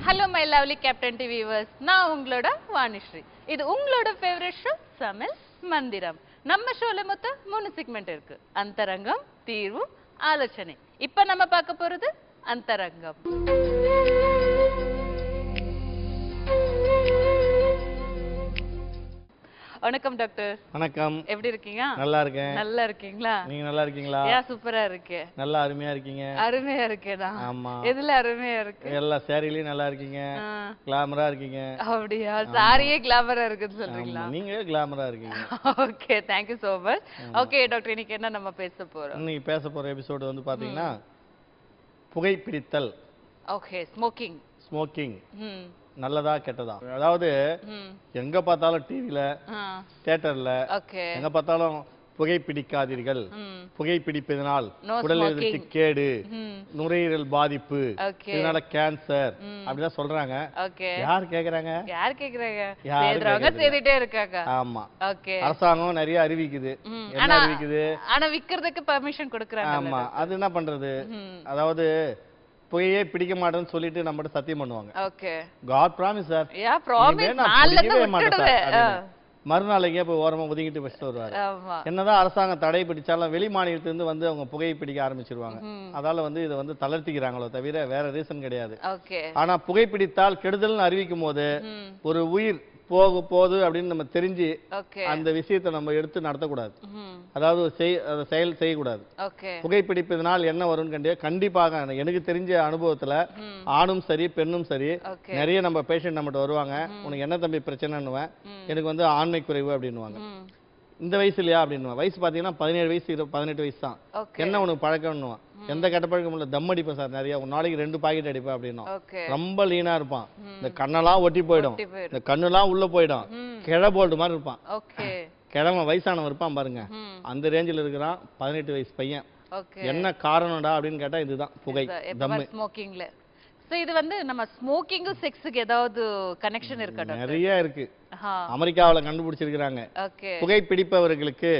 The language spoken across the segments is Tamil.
Hello my lovely Captain TV viewers. நான் உங்களோட வாணிஸ்ரீ. இது உங்களோட ஃபேவரட் ஷோ சமையல் மந்திரம். நம்ம ஷோல மொத்தம் 3 செக்மெண்ட் இருக்கு. அந்தரங்கம், தீர்வு, ஆலோசனை. இப்போ நம்ம பார்க்க போறது அந்தரங்கம். வணக்கம் டாக்டர். வணக்கம். எப்படி இருக்கீங்க? நல்லா இருக்கேன். நல்லா இருக்கீங்களா? நீங்க நல்லா இருக்கீங்களா? சூப்பரா இருக்கேன். நல்லா அருமையா இருக்கீங்க. அருமையா இருக்கேனா? ஆமா. எதுல அருமையா இருக்கு? எல்லா சாரிலயும் நல்லா இருக்கீங்க. கிளாமரா இருக்கீங்க. அப்படியே சாரியே கிளாமரா இருக்குன்னு சொல்றீங்களா? நீங்க கிளாமரா இருக்கீங்க. Okay, thank you so much. Okay doctor, இன்னைக்கு என்ன நம்ம பேச போறோம்? இன்னைக்கு பேச போற எபிசோட் வந்து பாத்தீங்கன்னா புகைப்பிடித்தல். Okay, smoking. ஸ்மோக்கிங் நல்லதா கெட்டதா? அதாவது எங்க பார்த்தாலும் டிவில, தியேட்டர்ல எங்க பார்த்தாலும் புகைப்பிடிக்காதீர்கள், புகைப்பிடிப்பதனால் உடலுக்கு கேடு, நுரையீரல் பாதிப்பு, இதனால கேன்சர் அப்படிதான் சொல்றாங்க. யார் கேக்குறாங்க? யார் கேக்குறாங்க? செய்துட்டே இருக்காங்க. ஆமா, அரசாங்கம் நிறைய அறிவிக்குது. என்ன அறிவிக்குது? ஆனா விக்கிறதுக்கு பெர்மிஷன் கொடுக்கறாங்க. ஆமா, அது என்ன பண்றது? அதாவது புகையே பிடிக்க மாட்டேன்னு சொல்லிட்டு நம்மகிட்ட சத்தியம் பண்ணுவாங்க. Okay, God promise sir. Yeah, promise. மறுநாளைக்கே போய் ஓரமா ஒதுங்கிட்டு வச்சுட்டு வருவாரு. என்னதான் அரசாங்கம் தடை பிடிச்சாலும் வெளி மாநிலத்திலிருந்து வந்து அவங்க புகையை பிடிக்க ஆரம்பிச்சிருவாங்க. அதால வந்து இதை வந்து தளர்த்திக்கிறாங்களோ தவிர வேற ரீசன் கிடையாது. ஆனா புகைப்பிடித்தால் கெடுதல்னு அறிவிக்கும் போது ஒரு உயிர் போகுது அப்படின்னு நம்ம தெரிஞ்சு அந்த விஷயத்தை நம்ம எடுத்து நடத்தக்கூடாது. அதாவது செயல் செய்யக்கூடாது. புகைப்பிடிப்பதனால் என்ன வரும்னு கண்டிப்பாக எனக்கு தெரிஞ்ச அனுபவத்துல ஆணும் சரி பெண்ணும் சரி நிறைய நம்ம பேஷண்ட் நம்மகிட்ட வருவாங்க. உனக்கு என்ன தம்பி பிரச்சனைன்னுவேன். எனக்கு வந்து ஆண்மை குறைவு அப்படின்னுவாங்க. இந்த வயசு இல்லையா அப்படின்னு. வயசு பாத்தீங்கன்னா 17 வயசு 18 வயசு தான். என்ன உனக்கு பழக்கம்னுவான். எந்த கெட்ட பழக்கம் இல்ல, தம் அடிப்பேன் சார் நிறைய, ஒரு நாளைக்கு 2 பாக்கெட் அடிப்பேன் அப்படின்னா. ரொம்ப லீனா இருப்பான். இந்த கண்ணெல்லாம் ஒட்டி போயிடும், இந்த கண்ணெல்லாம் உள்ள போயிடும், கிழ போல்டு மாதிரி இருப்பான். கிழமை வயசானவன் இருப்பான் பாருங்க, அந்த ரேஞ்சில் இருக்கிறான். 18 வயசு பையன். என்ன காரணம்டா அப்படின்னு கேட்டா இதுதான் புகை, தம். ஸ்மோக்கிங்ல இது வந்து நம்ம ஸ்மோக்கிங் செக்ஸுக்கு ஏதாவது கனெக்ஷன் இருக்கா? நிறைய இருக்கு. அமெரிக்காவுல கண்டுபிடிச்சிருக்காங்க. புகைப்பிடிப்பவர்களுக்கு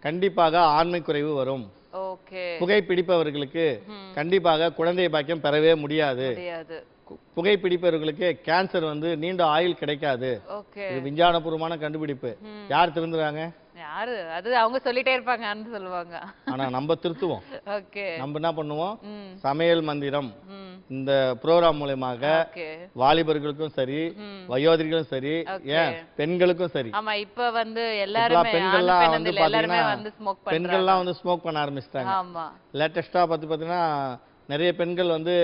கண்டிப்பாக ஆண்மை குறைவு வரும். புகைப்பிடிப்பவர்களுக்கு கண்டிப்பாக குழந்தை பாக்கியம் பெறவே முடியாது. புகைப்பிடிப்பவர்களுக்கு கேன்சர் வந்து நீண்ட ஆயுள் கிடைக்காது. இது விஞ்ஞானபூர்வமான கண்டுபிடிப்பு. யார் திருந்துறாங்க? யாரு? அது அவங்க சொல்லிட்டே இருப்பாங்கன்னு சொல்லுவாங்க. ஆனா நம்ம திருத்துவோம். நம்ம என்ன பண்ணுவோம்? சமையல் மந்திரம் இந்த ப்ரோக்ராம் மூலமாக வாலிபர்களுக்கும் சரி, வயோதிகளும் சரி, ஏன் பெண்களுக்கும் சரி. ஆமா, இப்ப வந்து எல்லாரும் பெண்கள்லாம் வந்து பாத்தீங்கன்னா பெண்கள்லாம் வந்து ஸ்மோக் பண்ண ஆரம்பிச்சிட்டாங்க. ஆமா, லேட்டஸ்டா பாத்தீங்கன்னா நிறைய பெண்கள் வந்து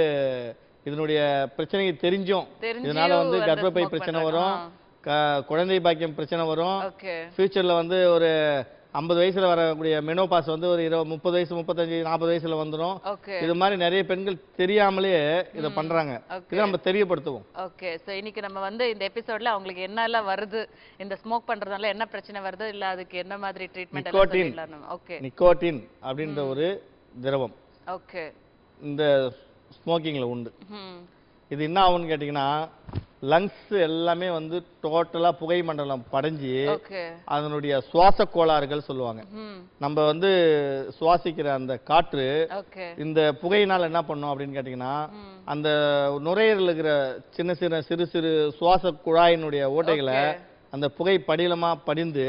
இதனுடைய பிரச்சனையை தெரிஞ்சும் இதனால வந்து கர்ப்பப்பை பிரச்சனை வரும், குழந்தை பாக்கியம் பிரச்சனை வரும். ஃபியூச்சர்ல வந்து ஒரு 50 வயசுல வரக்கூடிய மெனோபாஸ் வந்து ஒரு 30 வயசு 35 40 வயசுல வந்துடும். இது மாதிரி நிறைய பெண்கள் தெரியாமலே இதை பண்றாங்க. இதை நம்ம தெரியப்படுத்துவோம். ஓகே, சோ இன்னைக்கு நம்ம வந்து இந்த எபிசோட்ல அவங்களுக்கு என்னெல்லாம் வருது, இந்த ஸ்மோக் பண்றதுனால என்ன பிரச்சனை வருது, இல்ல அதுக்கு என்ன மாதிரி ட்ரீட்மெண்ட் எல்லாம் சொல்லலாம். ஓகே, நிக்கோட்டின் அப்படின்ற ஒரு திரவம் ஓகே இந்த ஸ்மோக்கிங்ல உண்டு. இது என்ன ஆகும்னு கேட்டீங்கன்னா லங்ஸ் எல்லாமே வந்து டோட்டலா புகை மண்டலம் படைஞ்சு அதனுடைய சுவாச கோளாறுகள் சொல்லுவாங்க. நம்ம வந்து சுவாசிக்கிற அந்த காற்று இந்த புகையினால் என்ன பண்ணும் அப்படின்னு கேட்டீங்கன்னா அந்த நுரையீரல் இருக்கிற சின்ன சின்ன சிறு சிறு சுவாச குழாயினுடைய ஓட்டைகளை அந்த புகை படிலமா படிந்து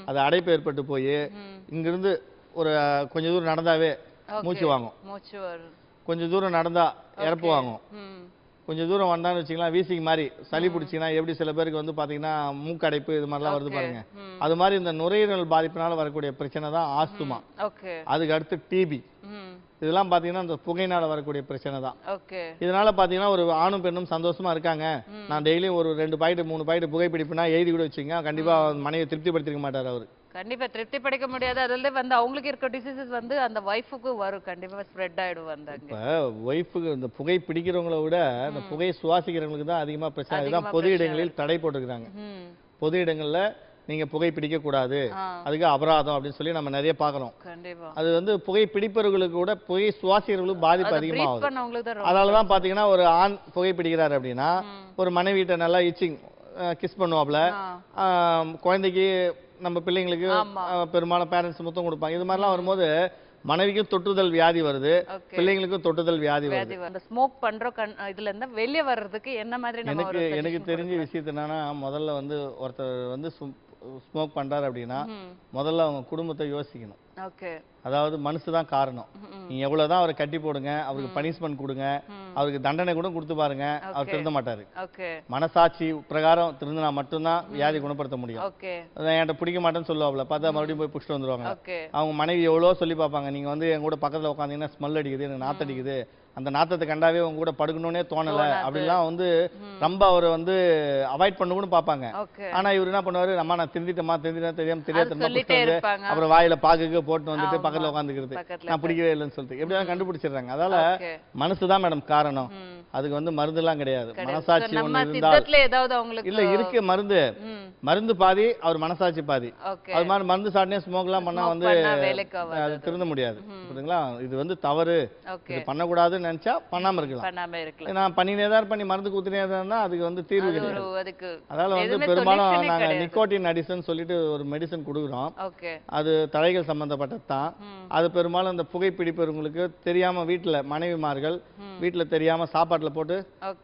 அது அடைப்பு ஏற்பட்டு போய் இங்கிருந்து ஒரு கொஞ்ச தூரம் நடந்தாவே மூச்சு வாங்கும், கொஞ்சம் தூரம் நடந்தா இறப்பு வாங்கும், கொஞ்சம் தூரம் வந்தான்னு வச்சுக்கலாம் வீசிங் மாதிரி சளி பிடிச்சிங்கன்னா எப்படி சில பேருக்கு வந்து பாத்தீங்கன்னா மூக்கடைப்பு இது மாதிரிலாம் வருது பாருங்க. அது மாதிரி இந்த நுரையீரல் பாதிப்பினால வரக்கூடிய பிரச்சனை தான் ஆஸ்துமா. அதுக்கு அடுத்து டிபி. இதெல்லாம் பாத்தீங்கன்னா இந்த புகையினால வரக்கூடிய பிரச்சனை தான். இதனால பாத்தீங்கன்னா ஒரு ஆணும் பெண்ணும் சந்தோஷமா இருக்காங்க. நான் டெய்லியும் ஒரு 2 பாக்கெட் 3 பாக்கெட் புகைப்பிடிப்புனா எழுதி கூட வச்சுங்க, கண்டிப்பா மனைவியை திருப்திப்படுத்திக்க மாட்டார் அவரு. கண்டிப்பா திருப்தி படிக்க முடியாது. அதுல வந்து அவங்களுக்கு இருக்க டிசீசஸ் வந்து அந்த வைஃபுக்கு வரும், கண்டிப்பா ஸ்ப்ரெட் ஆயிடும். வந்தாங்க இப்ப வைஃபுக்கு இந்த புகை பிடிக்கிறவங்கள விட இந்த புகை சுவாசிக்கிறவங்களுக்கு தான் அதிகமா பிரச்சனை. இதுதான் பொது இடங்களில் தடை போட்டுக்கிறாங்க. பொது இடங்கள்ல நீங்க புகை பிடிக்க கூடாது, அதுக்கு அபராதம் அப்படின்னு சொல்லி நம்ம நிறைய பாக்குறோம். அது வந்து புகை பிடிப்பவர்களுக்கு கூட புகை சுவாசிக்கிறவங்களுக்கு பாதிப்பு அதிகமாகும். அதனாலதான் பாத்தீங்கன்னா ஒரு ஆண் புகை பிடிக்கிறாரு அப்படின்னா ஒரு மனைவிட்ட நல்லா இச்சிங் கிஸ் பண்ணுவாப்ல, குழந்தைக்கு நம்ம பிள்ளைங்களுக்கு பெரும்பாலும் பேரண்ட்ஸ் முத்தம் கொடுப்பாங்க. இது மாதிரிலாம் வரும்போது மனைவிக்கும் தொற்றுதல் வியாதி வருது, Okay. பிள்ளைங்களுக்கும் தொற்றுதல் வியாதி வருது. அந்த ஸ்மோக் பண்றோம் இதுல இருந்து வெளிய வர்றதுக்கு என்ன மாதிரி நம்ம ஒரு எனக்கு தெரிஞ்ச விஷயம் என்னன்னா, முதல்ல வந்து ஒருத்தர் வந்து ஸ்மோக் பண்றாரு அப்படின்னா முதல்ல அவங்க குடும்பத்தை யோசிக்கணும். ஓகே. அதாவது மனசுதான் காரணம். நீங்க எவ்வளவுதான் அவரை கட்டி போடுங்க, அவருக்கு பனிஷ்மெண்ட் கொடுங்க, அவருக்கு தண்டனை கூட கொடுத்து பாருங்க, அவர் திருந்த மாட்டாரு. ஓகே. மனசாட்சி பிரகாரம் திருந்தினா மட்டும்தான் வியாதி குணப்படுத்த முடியும். ஓகே. என்கிட்ட பிடிக்க மாட்டேன்னு சொல்லுவாப்ல, பார்த்தா மறுபடியும் போய் புடிச்சிட்டு வந்துருவாங்க. ஓகே. அவங்க மனைவி எவ்வளோ சொல்லி பார்ப்பாங்க, நீங்க வந்து என் கூட பக்கத்துல உட்காந்தீங்கன்னா ஸ்மெல் அடிக்குது, எனக்கு நாத்தடிக்குது, அந்த நாத்தத்தை கண்டாவே உங்க கூட படுக்கணும்னே தோணல அப்படிலாம் வந்து ரொம்ப அவரை வந்து அவாய்ட் பண்ணணும்னு பார்ப்பாங்க. ஆனா இவர் என்ன பண்ணுவாரு, அம்மா நான் திருந்திட்டேன் தெரியாம தெரியாத அப்புறம் வாயில பாக்குக்கு போட்டு வந்துட்டு பக்கத்துல உட்காந்துக்கிறது, நான் பிடிக்கவே இல்லைன்னு சொல்லிட்டு எப்படியாவது கண்டுபிடிச்சிடுறாங்க. அதால மனசுதான் மேடம் காரணம், அதுக்கு வந்து மருந்து எல்லாம் கிடையாது. மனசாட்சி ஒண்ணு இருந்தால் இல்ல இருக்கு மருந்து, மருந்து பாதி அவர் மனசாட்சி பாதி. அது மாதிரி மருந்து சாட்டினே ஸ்மோக் எல்லாம் பண்ணா வந்து திருந்த முடியாது. புரியுதுங்களா? இது வந்து தவறு, இது பண்ணக்கூடாது நினைச்சா பண்ணாம இருக்கலாம். நான் பண்ணினே தான் பண்ணி மருந்து குத்துனே தான் அதுக்கு வந்து தீர்வு கிடையாது. அதனால வந்து பெரும்பாலும் நாங்க நிக்கோட்டின் அடிஷன் சொல்லிட்டு ஒரு மெடிசன் கொடுக்குறோம். அது தழைகள் சம்பந்தப்பட்டது தான். அது பெரும்பாலும் இந்த புகைப்பிடிப்பவங்களுக்கு தெரியாம வீட்டுல மனைவிமார்கள் வீட்டுல தெரியாம சாப்பாட்டுல போட்டு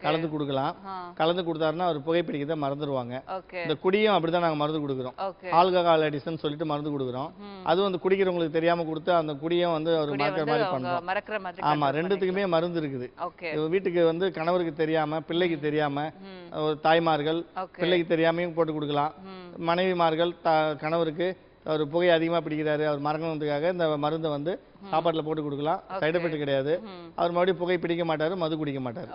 கலந்து கொடுக்கலாம். கலந்து கொடுத்தாருன்னா அவர் புகைப்பிடிக்கிறத மறந்துடுவாங்க. இந்த குடியும் அப்படிதான் நாங்க மருந்து கொடுக்குறோம். ஆல்கஹால் அடிஷன் சொல்லிட்டு மருந்து கொடுக்குறோம். அதுவும் வந்து குடிக்கிறவங்களுக்கு தெரியாம கொடுத்து அந்த குடியும் வந்து ஒரு மறக்கிற மாதிரி பண்றோம். ஆமா, ரெண்டுத்துக்குமே மருந்து இருக்குது. வீட்டுக்கு வந்து கணவருக்கு தெரியாம பிள்ளைக்கு தெரியாம தாய்மார்கள் பிள்ளைக்கு தெரியாமையும் போட்டு கொடுக்கலாம். மனைவிமார்கள் கணவருக்கு அவர் புகை அதிகமா பிடிக்கிறாரு, அவர் மறக்கணுன்றதுக்காக இந்த மருந்தை வந்து சாப்பாட்டுல போட்டு கொடுக்கலாம். சைடு எஃபெக்ட் கிடையாது. அவர் மறுபடியும் புகை பிடிக்க மாட்டாரு, மது குடிக்க மாட்டாரு.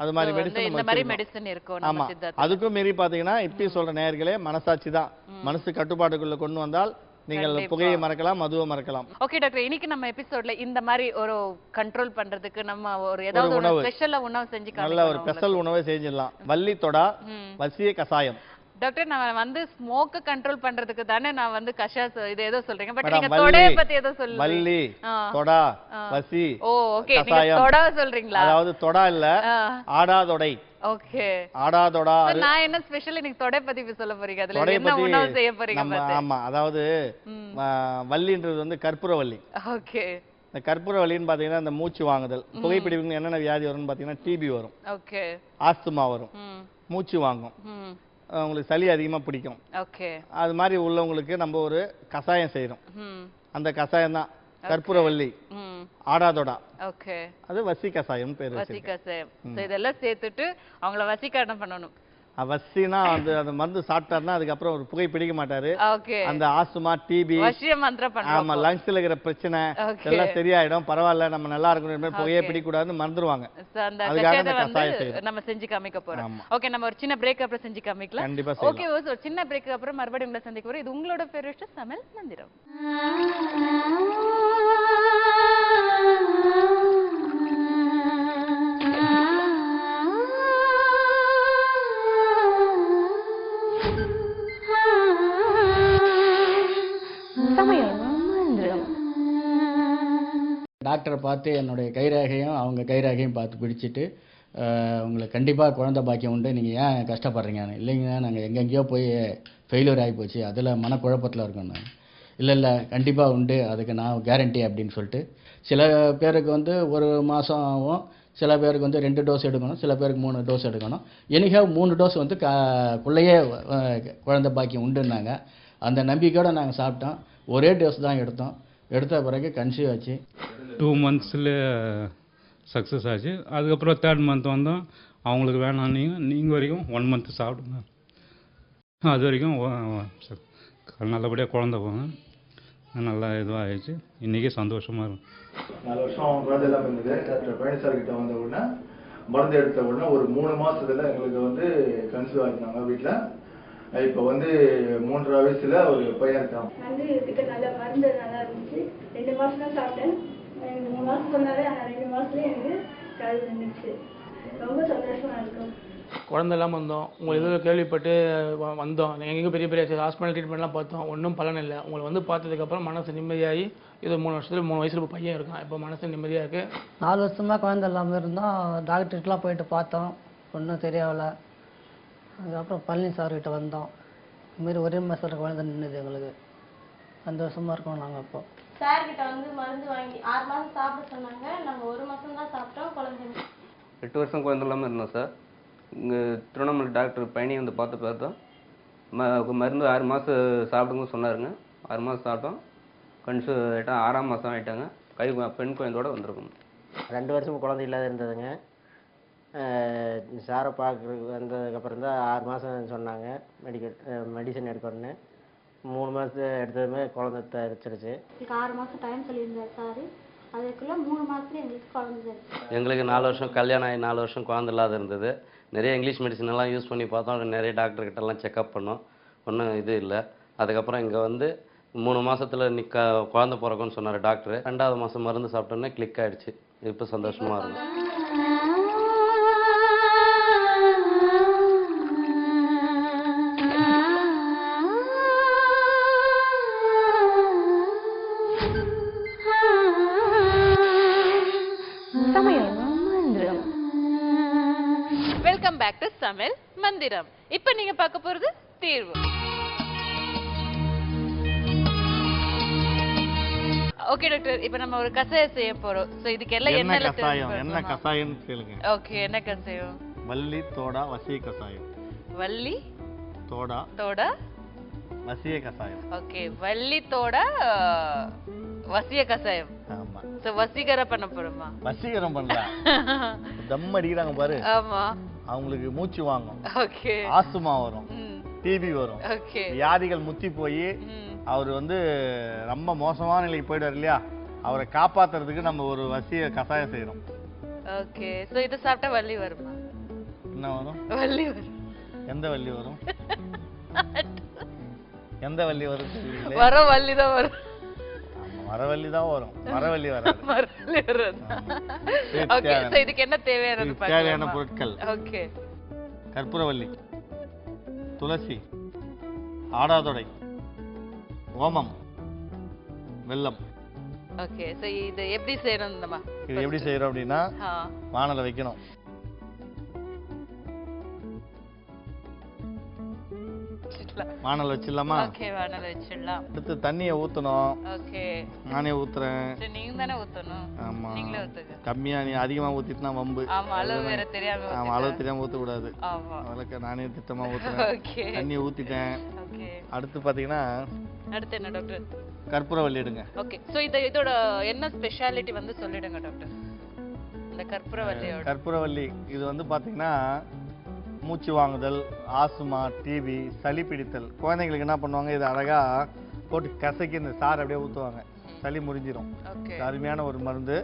அது மாதிரி மெடிசன் இருக்கும். ஆமா, அதுக்கும் மீறி பாத்தீங்கன்னா இப்பயும் சொல்ற நேயர்களே, மனசாட்சி தான் மனசு கட்டுப்பாட்டுக்குள்ள கொண்டு வந்தால் நீங்கள் புகையை மறக்கலாம், மதுவை மறக்கலாம். ஓகே டாக்டர், இன்னைக்கு நம்ம எபிசோட்ல இந்த மாதிரி ஒரு கண்ட்ரோல் பண்றதுக்கு நம்ம ஒரு ஏதாவது ஒரு ஸ்பெஷல் உணவு செஞ்சு நல்ல ஒரு ஸ்பெஷல் உணவை செஞ்சிடலாம். வள்ளி தொடா வசிய கசாயம். டாக்டர், நான் வந்து ஸ்மோக்க கண்ட்ரோல் பண்றதுக்கு தானே நான் வந்து இது ஏதோ சொல்றீங்க, பட் நீங்க தொடைய பத்தி ஏதோ சொல்லுங்க. வள்ளி தொடா வசி. ஓ ஓகே, நீங்க தொடா சொல்றீங்களா? அதாவது தொடா இல்ல, ஆடாதொடை. ஓகே, ஆடாதொடா. நான் என்ன ஸ்பெஷல் இன்னைக்கு தொடை பத்தி சொல்ல போறீங்க, அதுல என்ன உணவு செய்ய போறீங்க? ஆமா, அதாவது வள்ளின்றது வந்து கற்பூரவள்ளி. ஓகே. இந்த கற்பூரவள்ளின்னு பாத்தீங்கன்னா இந்த மூச்சு வாங்குதல், புகைப்பிடிப்புக்கு என்னென்ன வியாதி வரும்னு பாத்தீங்கன்னா டிபி வரும். ஓகே. ஆஸ்துமா வரும், மூச்சு வாங்கும், உங்களுக்கு சளி அதிகமா பிடிக்கும். அது மாதிரி உள்ளவங்களுக்கு நம்ம ஒரு கஷாயம் செய்யறோம். அந்த கஷாயம் தான் கற்பூரவள்ளி ஆடாதொடா. அது வசி கஷாயம் பேரு. வசி கஷாயம். இதெல்லாம் சேர்த்துட்டு அவங்கள வசிக்க என்ன பண்ணணும்? வசினா அந்த மருந்து சாப்பிட்டாருன்னா அதுக்கப்புறம் ஒரு புகை பிடிக்க மாட்டாரு. அந்த ஆஸ்துமா டிபி ஆமா லங்ஸ்ல இருக்கிற பிரச்சனை எல்லாம் சரியாயிடும். பரவாயில்ல, நம்ம நல்லா இருக்கணும், புகையே பிடிக்க கூடாதுன்னு மறந்துடுவாங்க. அதுக்காக நம்ம செஞ்சு காமிக்க போறோம். ஓகே, நம்ம ஒரு சின்ன பிரேக் அப்புறம் செஞ்சு காமிக்கலாம். கண்டிப்பா. ஓகே, ஒரு சின்ன பிரேக் அப்புறம் மறுபடியும் உங்களை சந்திக்க போறோம். இது உங்களோட ஃபேவரட் சமையல் மந்திரம். டாக்டரை பார்த்து என்னுடைய கைரேகையும் அவங்க கைரேகையும் பார்த்து பிடிச்சிட்டு உங்களுக்கு கண்டிப்பாக குழந்தை பாக்கியம் உண்டு, நீங்கள் ஏன் கஷ்டப்படுறீங்க? இல்லைங்க, நாங்கள் எங்கெங்கேயோ போய் ஃபெயிலியர் ஆகி போச்சு, அதில் மனக்குழப்பத்தில் இருக்கோம். நான் இல்லை கண்டிப்பாக உண்டு, அதுக்கு நான் கேரண்டி அப்படின்னு சொல்லிட்டு சில பேருக்கு வந்து ஒரு மாதம் ஆகும், சில பேருக்கு வந்து 2 டோஸ் எடுக்கணும், சில பேருக்கு 3 டோஸ் எடுக்கணும். எனிஹவ் 3 டோஸ் வந்து பிள்ளையே குழந்தை பாக்கியம் உண்டுன்னாங்க. அந்த நம்பிக்கையோடு நாங்கள் சாப்பிட்டோம். ஒரே டோஸ் தான் எடுத்தோம். எடுத்த பிறகு கன்சீவ் ஆச்சு. 2 monthsல சக்ஸஸ் ஆச்சு. அதுக்கப்புறம் 3rd month வந்தோம். அவங்களுக்கு வேணாம், நீங்கள் வரைக்கும் 1 month சாப்பிடுங்க, அது வரைக்கும் நல்லபடியாக குழந்தை போங்க. நல்லா இதுவாக ஆயிடுச்சு. இன்றைக்கி சந்தோஷமாக இருக்கும். 4 வருஷம் குழந்தை எல்லாம் இருந்தது. டாக்டர் பழனிசாமி கிட்ட வந்த உடனே மருந்து எடுத்த உடனே ஒரு 3 மாதத்துல எங்களுக்கு வந்து கன்சீவ் ஆகிட்டாங்க வீட்டில். இப்போ வந்து 3.5 வயசுல ஒரு பையன் இருக்கான். வந்து கிட்ட நல்ல மருந்து நல்லா இருந்துச்சு. 2 மாசம் தான் சாப்பிட்டேன். 3 மாசம் சொன்னாரு, ஆனால் 2 மாசத்துலேயே எனக்கு கழுவு இருந்துச்சு. ரொம்ப சந்தோஷமா இருக்கும். குழந்தை இல்லாமல் வந்தோம். உங்களை எதுவும் கேள்விப்பட்டு வந்தோம். எங்கேயும் பெரிய பெரிய ஹாஸ்பிட்டல் ட்ரீட்மெண்ட்லாம் பார்த்தோம், ஒன்றும் பலன் இல்லை. உங்களை வந்து பார்த்ததுக்கப்புறம் மனசு நிம்மதியாகி இது 3 வருஷத்துல 3 வயசுல பையன் இருக்கான். இப்போ மனசு நிம்மதியாக இருக்குது. 4 வருஷமாக குழந்தை இல்லாமல் இருந்தோம். டாக்டர்கிட்டலாம் போயிட்டு பார்த்தோம், ஒன்றும் தெரியவில்லை. அதுக்கப்புறம் பழனி சார்கிட்ட வந்தோம். இதுமாரி ஒரே மாதத்தில் குழந்தை நின்றுது. எங்களுக்கு சந்தோஷமாக இருக்கோம் நாங்கள் இப்போ. சார் கிட்ட வந்து மருந்து வாங்கி 6 மாதம் சாப்பிட சொன்னாங்க. நாங்கள் 1 மாதம் தான் சாப்பிட்டோம். குழந்தை 8 வருஷம் குழந்தை இல்லாமல் இருந்தோம் சார். இங்கே திருவண்ணாமலை டாக்டர் பழனி வந்து பார்த்தோம். மருந்து 6 மாதம் சாப்பிடுங்க சொன்னாருங்க. 6 மாதம் சாப்பிட்டோம். கன்சீவ் ஆகிட்டோம். 6ஆம் மாதம் ஆகிட்டாங்க. பெண் குழந்தையோடு வந்திருக்கோம். 2 வருஷம் குழந்தை இல்லாத இருந்ததுங்க. சாரை பார்க்குறதுக்கு வந்ததுக்கப்புறம் தான் 6 மாதம் சொன்னாங்க. மெடிசன் எடுக்கணுன்னு 3 மாதம் எடுத்ததுமே குழந்தை தரிச்சிருச்சு. 6 மாதம் டைம் சொல்லியிருந்தார் சார். அதுக்குள்ளே 3 மாதத்துல எங்களுக்கு குழந்தை. எங்களுக்கு 4 வருஷம் கல்யாணம் ஆகி 4 வருஷம் குழந்தை இல்லாத இருந்தது. நிறைய இங்கிலீஷ் மெடிசன் எல்லாம் யூஸ் பண்ணி பார்த்தோம். நிறைய டாக்டர்கிட்டலாம் செக்அப் பண்ணோம். ஒன்றும் இது இல்லை. அதுக்கப்புறம் இங்கே வந்து 3 மாதத்தில் குழந்தை பிறக்கும்னு சொன்னார் டாக்டர். 2வது மாதம் மருந்து சாப்பிட்டோன்னே கிளிக் ஆகிடுச்சு. இப்போ சந்தோஷமாக இருக்கும். வெல்கம் பேக் டு சமையல் மந்திரம். இப்போ நீங்க பார்க்க போறது தீர்வு. ஓகே டாக்டர், இப்போ நம்ம ஒரு கசாயம் செய்ய போறோம். சோ இதுக்கு எல்லாம் என்ன என்ன கசாயம்? என்ன கசாயம் கேளுங்க. ஓகே, என்ன கசாயம்? வள்ளி தோடா வசிய கசாயம். வள்ளி தோடா வசிய கசாயம். ஓகே, வள்ளி தோடா வசிய கசாயம். ஆமா. சோ வசீகரம் பண்ண போறோமா? வசீகரம் பண்ணலாம். தம் அடிக்கிறாங்க பாரு. ஆமா. அவங்களுக்கு மூச்சு வாங்கும். ஓகே. ஆஸ்துமா வரும். டிபி வரும். ஓகே. வியாதிகள் முத்தி போய் அவர் வந்து ரொம்ப மோசமான நிலைக்கு போயிடுவார் இல்லையா, அவரை காப்பாத்துறதுக்கு நம்ம ஒரு வசிய கசாயம் செய்யறோம். ஓகே. சோ இத சாப்பிட்டா வள்ளி வருமா? என்ன வரும்? வள்ளி வரும். எந்த வள்ளி வரும்? எந்த வள்ளி வரும்? வர வள்ளி தான் வரும். மரவள்ளி தான் வரும். மரவள்ளி வராது. மரவள்ளி வராது. ஓகே. சோ இதுக்கு என்ன தேவையானது பாருங்க. தேவையான பொருட்கள். ஓகே. கற்பூரவள்ளி, துளசி, ஆடாதொடை, ஓமம், வெல்லம். ஓகே. சோ இது எப்படி செய்யணும்மா? இது எப்படி செய்யறோம் அப்படின்னா, வாணல்ல வைக்கணும். வாணல் வச்சிடலாமா? ஓகே, வாணல் வச்சிடலாம். அடுத்து தண்ணியை ஊத்தணும். ஓகே. நானே ஊத்துறேன். சரி, நீங்க தானே ஊத்தணும். ஆமா. நீங்களே ஊத்துங்க. கம்மியா, நீ அதிகமா ஊத்திட்டா வம்பு. ஆமா, அளவு வேற தெரியாம ஊத்திட்டா. ஆமா, அளவு தெரியாம ஊத்த கூடாது. ஆமா. அதனால நானே திட்டமா ஊத்துறேன். ஓகே. தண்ணி ஊத்திட்டேன். ஓகே. அடுத்து பாத்தீங்கன்னா, அடுத்து என்ன டாக்டர்? கற்பூரவள்ளி எடுங்க. ஓகே. சோ இதோட என்ன ஸ்பெஷாலிட்டி வந்து சொல்லிடுங்க டாக்டர். இந்த கற்பூரவள்ளியோட. கற்பூரவள்ளி இது வந்து பாத்தீங்கன்னா, மூச்சு வாங்குதல், ஆஸ்துமா, டிபி, சளி பிடித்தல். குழந்தைங்களுக்கு என்ன பண்ணுவாங்க, இது அழகா போட்டு கசக்கி இந்த சாறு அப்படியே ஊற்றுவாங்க. சளி முறிஞ்சிரும். அருமையான ஒரு மருந்து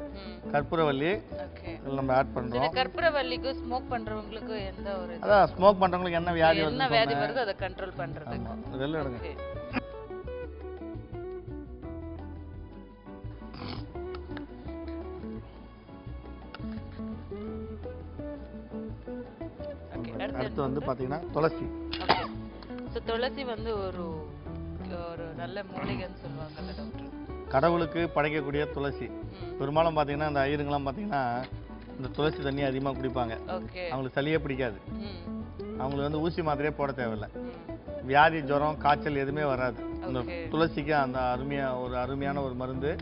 கற்பூரவள்ளி. இதில் நம்ம ஆட் பண்ணுறோம். கற்பூரவள்ளிக்கு ஸ்மோக் பண்ணுறவங்களுக்கு எந்த ஒரு அதான் ஸ்மோக் பண்ணுறவங்களுக்கு என்ன வியாதி வருது, என்ன வியாதி வருது அதை கண்ட்ரோல் பண்ணுறதுக்கு. இதெல்லாம் எடுங்க. அடுத்து வந்து பாத்தீங்கன்னா துளசி. சோ துளசி வந்து ஒரு நல்ல மூலிகைன்னு சொல்லுவாங்கல்ல டாக்டர். கடவுளுக்கு படைக்கக்கூடிய துளசி. பெரும்பாலும் பாத்தீங்கன்னா இந்த ஐயருங்கெல்லாம் பாத்தீங்கன்னா இந்த துளசி தண்ணி அதிகமா குடிப்பாங்க. அவங்களுக்கு சளியே பிடிக்காது. அவங்களுக்கு வந்து ஊசி மாத்திரையே போட தேவையில்லை. வியாதி, ஜுரம், காய்ச்சல் எதுவுமே வராது. இந்த துளசிக்கு அந்த அருமையான ஒரு மருந்து.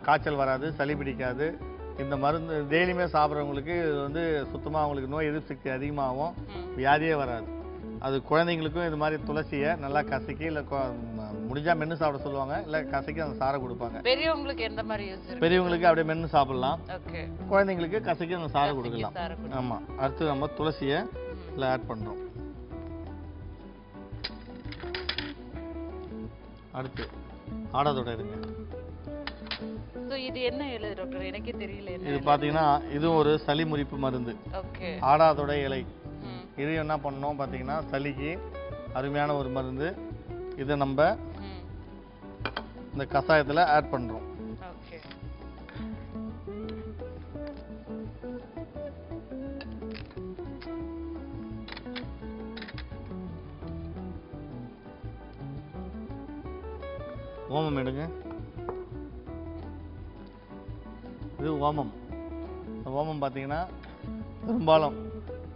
காய்ச்சல் வராது, சளி பிடிக்காது. இந்த மருந்து டெய்லியுமே சாப்பிட்றவங்களுக்கு இது வந்து சுத்தமாக அவங்களுக்கு நோய் எதிர்ப்பு சக்தி அதிகமாகும், வியாதியே வராது. அது குழந்தைங்களுக்கும் இது மாதிரி துளசியை நல்லா கசக்கி, இல்லை முடிஞ்சா மென்று சாப்பிட சொல்லுவாங்க, இல்லை கசக்கி அந்த சாரை கொடுப்பாங்க. பெரியவங்களுக்கு எந்த மாதிரி யூஸ்? பெரியவங்களுக்கு அப்படியே மென்று சாப்பிடலாம், குழந்தைங்களுக்கு கசக்கி அந்த சாரை கொடுக்கலாம். ஆமாம். அடுத்து நம்ம துளசியை இதில் ஆட் பண்ணுறோம். அடுத்து ஆடாதொடை இருங்க. இது என்ன இலை டாக்டர்? எனக்கே தெரியல. இது பாத்தீங்கன்னா இது ஒரு சளி முறிப்பு மருந்து. ஆடாதொடை இலை. இது என்ன பண்ணோம் பாத்தீங்கன்னா சளிக்கு அருமையான ஒரு மருந்து. இதை நம்ம இந்த கசாயத்துல ஆட் பண்றோம். ஓமம் எடுங்க. இது ஓமம். இந்த ஓமம் பார்த்தீங்கன்னா பெரும்பாலும்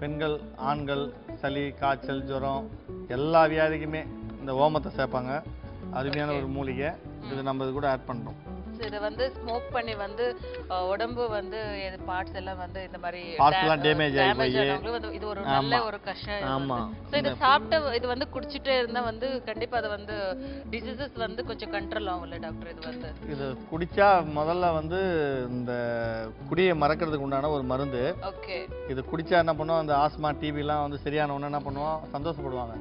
பெண்கள், ஆண்கள், சளி, காய்ச்சல், ஜுரம் எல்லா வியாதிக்குமே இந்த ஓமத்தை சேர்ப்பாங்க. அருமையான ஒரு மூலிகை. இது நம்ம இது கூட ஆட் பண்றோம். இத வந்து ஸ்மோக் பண்ணி வந்து உடம்பு வந்து பார்ட்ஸ் எல்லாம் வந்து இந்த மாதிரி பார்ட்ஸ் எல்லாம் டேமேஜ் ஆகி போய் இது ஒரு நல்ல ஒரு கஷாயம். ஆமா. சோ இத சாப்பிட்டு இது வந்து குடிச்சிட்டே இருந்தா வந்து கண்டிப்பா அது வந்து டிசீசஸ் வந்து கொஞ்சம் கண்ட்ரோல் ஆகும்ல டாக்டர்? இது வந்து இது குடிச்சா முதல்ல வந்து இந்த குடியை மறக்கிறதுக்கு உண்டான ஒரு மருந்து. ஓகே. இது குடிச்சா என்ன பண்ணுவோம், அந்த ஆஸ்மா டிபி எல்லாம் வந்து சரியான உடனே என்ன பண்ணுவோம், சந்தோஷப்படுவாங்க.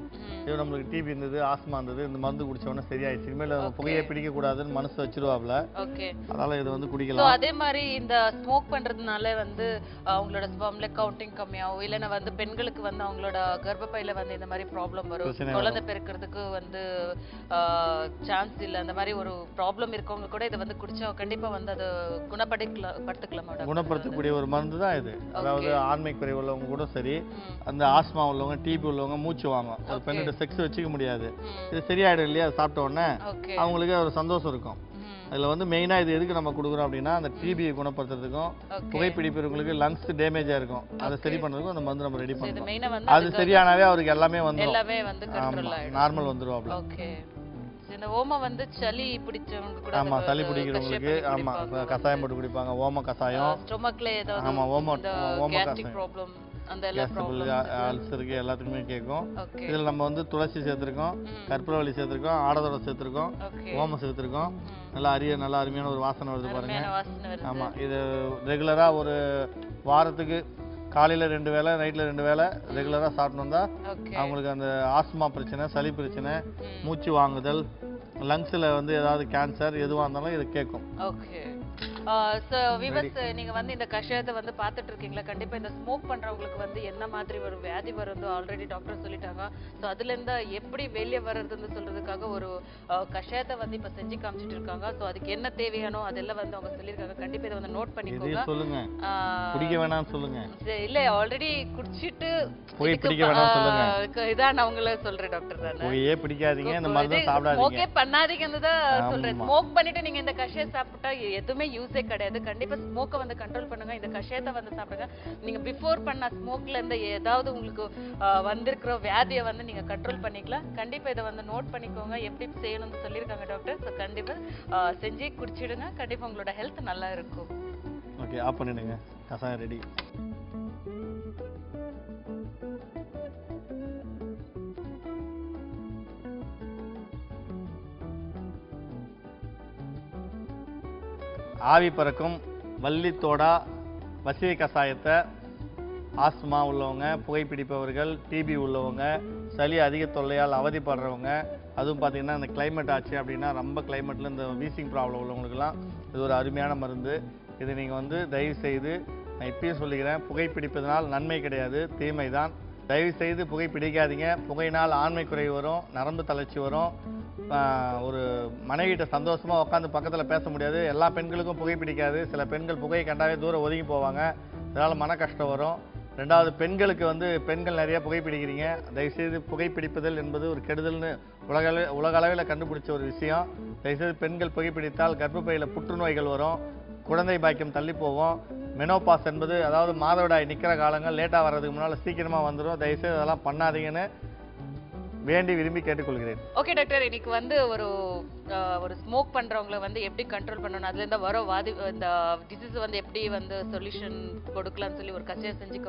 இது நம்மளுக்கு டிபி இருந்தது, ஆஸ்மா இருந்தது, இந்த மருந்து குடிச்ச உடனே சரியாயிடுச்சு, இனிமேல் புகையை பிடிக்க கூடாதுன்னு மனசு வச்சிருவாப்ல. ஓகே. அதனால இது வந்து சோ குடிக்கலாம். அதே மாதிரி இந்த ஸ்மோக் பண்றதுனால வந்து அவங்களோட ஸ்பெர்ம்ல கவுண்டிங் கம்மியாகும், இல்லைன்னா வந்து பெண்களுக்கு வந்து அவங்களோட கர்ப்பப்பையில வந்து இந்த மாதிரி ப்ராப்ளம் வரும், குழந்தை பிறக்கிறதுக்கு வந்து சான்ஸ் இல்லை, அந்த மாதிரி ஒரு ப்ராப்ளம் இருக்கவங்க கூட இதை வந்து குடிச்சா கண்டிப்பா வந்து அது குணப்படுத்தலாமா? குணப்படுத்தக்கூடிய ஒரு மருந்து தான் இது. அதாவது ஆண்மை குறைவு உள்ளவங்க கூட சரி, அந்த ஆஸ்மா உள்ளவங்க, டிபி உள்ளவங்க மூச்சு வாங்க, ஒரு பெண்ணிட்ட செக்ஸ் வச்சுக்க முடியாது, இது சரியாயிடும் இல்லையா? சாப்பிட்ட உடனே அவங்களுக்கு ஒரு சந்தோஷம் இருக்கும். அதில் வந்து மெயினாக இது எதுக்கு நம்ம கொடுக்குறோம் அப்படின்னா, அந்த டிபியை குணப்படுத்துறதுக்கும், புகைப்பிடிப்பவங்களுக்கு லங்ஸ் டேமேஜாக இருக்கும், அதை சரி பண்ணுறதுக்கும் அந்த மருந்து நம்ம ரெடி பண்ணுறோம். அது சரியானவே அவருக்கு எல்லாமே வந்துடும், நார்மல் வந்துடுவாப்ல. இந்த ஓம வந்து சளி பிடிச்சவங்க கூட, ஆமா, சளி பிடிக்கிறவங்களுக்கு ஆமா கசாயம் போட்டு குடிப்பாங்க, ஓம கசாயம். ஸ்டொமக்ல ஏதாவது ஆமா ஓம கேஸ்ட்ரிக் ப்ராப்ளம் அந்த எல்லா ப்ராப்ளம் அல்சருக்கு எல்லாத்துக்குமே கேட்கும். இதில் நம்ம வந்து துளசி சேர்த்துருக்கோம், கற்பூரவள்ளி சேர்த்துருக்கோம், ஆடதோட சேர்த்துருக்கோம், ஓமம் சேர்த்துருக்கோம். நல்லா நல்லா அருமையான ஒரு வாசனை வருது பாருங்க. ஆமா, இது ரெகுலரா ஒரு வாரத்துக்கு காலையில 2 வேளை, நைட்ல 2 வேளை ரெகுலரா சாப்பிட்டு வந்தா அவங்களுக்கு அந்த ஆஸ்மா பிரச்சனை, சளி பிரச்சனை, மூச்சு வாங்குதல், லங்ஸ்ல வந்து ஏதாவது கேன்சர் எதுவா இருந்தாலும் இது கேட்கும். ஓகே. சோ விவஸ், நீங்க வந்து இந்த கஷாயத்தை வந்து பார்த்துட்டு இருக்கீங்களா? கண்டிப்பா இந்த ஸ்மோக் பண்றவங்களுக்கு வந்து என்ன மாதிரி ஒரு வியாதி வருது ஆல்ரெடி டாக்டர் சொல்லிட்டாங்க. சோ அதுல இருந்து எப்படி வெளியே வர்றதுன்னு சொல்றதுக்காக ஒரு கஷாயத்தை வந்து இப்ப செஞ்சு காமிச்சிட்டு இருக்காங்க. சோ அதுக்கு என்ன தேவையானோ அதெல்லாம் வந்து அவங்க சொல்லிருக்காங்க. கண்டிப்பா இதை வந்து நோட் பண்ணிக்கோங்க. சொல்லுங்க, குடிக்க வேணாம் சொல்லுங்க. இல்ல ஆல்ரெடி குடிச்சிட்டு போய் பிடிக்க வேணாம் சொல்லுங்க. இதான் நான் உங்களை சொல்றேன் டாக்டர். நான் போயே பிடிக்காதீங்க, இந்த மருந்து சாப்பிடாதீங்க, ஸ்மோக்கே பண்ணாதீங்கன்னு தான் சொல்றேன். ஸ்மோக் பண்ணிட்டு நீங்க இந்த கஷாயம் சாப்பிட்டா எதுவுமே யூஸே கிடையாது. கண்டிப்பா ஸ்மோக்கை வந்து கண்ட்ரோல் பண்ணுங்க, இந்த கஷாயத்தை வந்து சாப்பிடுங்க. நீங்க பிஃபோர் பண்ண ஸ்மோக்ல இருந்து ஏதாவது உங்களுக்கு வந்திருக்கிற வியாதியை வந்து நீங்க கண்ட்ரோல் பண்ணிக்கலாம். கண்டிப்பா இதை வந்து நோட் பண்ணிக்கோங்க, எப்படி செய்யணும்னு சொல்லியிருக்காங்க டாக்டர். ஸோ கண்டிப்பா செஞ்சு குடிச்சிடுங்க, கண்டிப்பா உங்களோட ஹெல்த் நல்லா இருக்கும். ஓகே, ஆஃப் பண்ணிடுங்க, கஷாயம் ரெடி. ஆவி பறக்கும் வள்ளித்தோடா வசிய கஷாயத்தை ஆஸ்மா உள்ளவங்க, புகைப்பிடிப்பவர்கள், டிபி உள்ளவங்க, சளி அதிக தொல்லையால் அவதிப்படுறவங்க, அதுவும் பார்த்திங்கன்னா இந்த கிளைமேட் ஆச்சு அப்படின்னா ரொம்ப கிளைமேட்டில் இந்த வீசிங் ப்ராப்ளம் உள்ளவங்களுக்கெல்லாம் இது ஒரு அருமையான மருந்து. இது நீங்கள் வந்து தயவு செய்து, நான் இப்பயும் சொல்லிக்கிறேன், புகைப்பிடிப்பதனால் நன்மை கிடையாது, தீமை தான். தயவு செய்து புகைப்பிடிக்காதீங்க. புகையினால் ஆண்மை குறைவு வரும், நரம்பு தளர்ச்சி வரும், ஒரு மனைவிட்ட சந்தோஷமாக உட்காந்து பக்கத்தில் பேச முடியாது. எல்லா பெண்களுக்கும் புகை பிடிக்காது, சில பெண்கள் புகையை கண்டாவே தூரம் ஒதுங்கி போவாங்க, இதனால் மன கஷ்டம் வரும். ரெண்டாவது, பெண்களுக்கு வந்து பெண்கள் நிறைய புகைப்பிடிக்கிறீங்க. தயவுசெய்து புகைப்பிடிப்பதல் என்பது ஒரு கெடுதல்னு உலக அளவில் கண்டுபிடிச்ச ஒரு விஷயம். தயவுசெய்து பெண்கள் புகைப்பிடித்தால் கர்ப்பப்பையில் புற்றுநோய்கள் வரும், குழந்தை பாக்கியம் தள்ளி போவோம், மெனோபாஸ் என்பது அதாவது மாதவிடாய் நிற்கிற காலங்கள் லேட்டாக வர்றதுக்கு முன்னால் சீக்கிரமாக வந்துடும். தயவுசெய்து அதெல்லாம் பண்ணாதீங்கன்னு வேண்டி விரும்பி கேட்டுக்கொள்கிறேன். ஓகே டாக்டர், இன்னைக்கு வந்து ஒரு ஸ்மோக் பண்றவங்களை வந்து எப்படி கண்ட்ரோல் பண்ணணும், அதுல இருந்து வர இந்த டிசீஸ் வந்து எப்படி வந்து சொல்யூஷன் கொடுக்கலாம்னு சொல்லி ஒரு கஷாயம் செஞ்சு